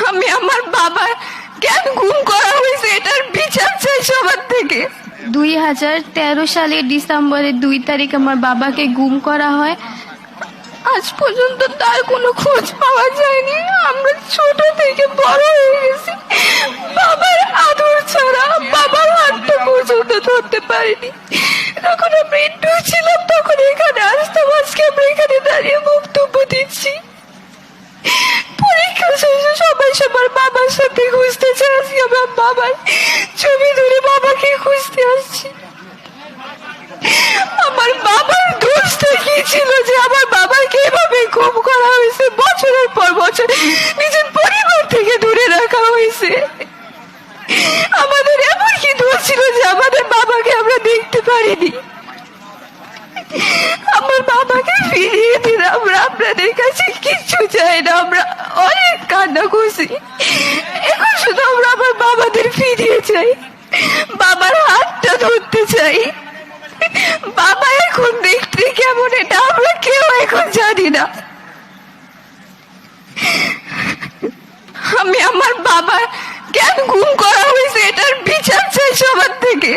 আমি আমার বাবা কেন গুম করা হয়েছে এটার বিচার চাই সবার থেকে। 2013 সালের ডিসেম্বরের 2 তারিখ আমার বাবাকে গুম করা হয়। আজ পর্যন্ত তার কোনো খোঁজ পাওয়া যায়নি। আমরা ছোট থেকে বড় হয়ে গেছি বাবার আদর ছাড়া। বাবার হাতটা পর্যন্ত ধরতে পারিনি। যখন আমরা একটু ছিলাম তখন এখানে আসতাম, আজকে আমরা এখানে দাঁড়িয়ে বক্তব্য দিচ্ছি। পরীক্ষা শেষে সবাই সবার বাবার সাথে খুঁজতে চাই, আজকে আমার বাবার ছবি ধরে বাবাকে খুঁজতে আসছি। আমার বাবার দোষটা কি ছিল যে আমার বাবাকে এভাবে গুম করা হয়েছে? বছরের পর বছর নিজের পরিবার থেকে দূরে রাখা হয়েছে। আমাদের এমন কি দোষ ছিল যে আমাদের বাবাকে আমরা দেখতে পারিনি? আমার বাবাকে ফিরিয়ে দিন, আমরা আপনাদের কাছে কিচ্ছু চাই না। আমরা অনেক কান্না করছি, এখন শুধু আমরা আমার বাবাদের ফিরিয়ে চাই, বাবার হাতটা ধরতে চাই। বাবা এখন দেখতে কেমন এটা আমরা কেউ এখন জানি না। আমি আমার বাবা কেন গুম করা হয়েছে এটার বিচার চাই সবার থেকে।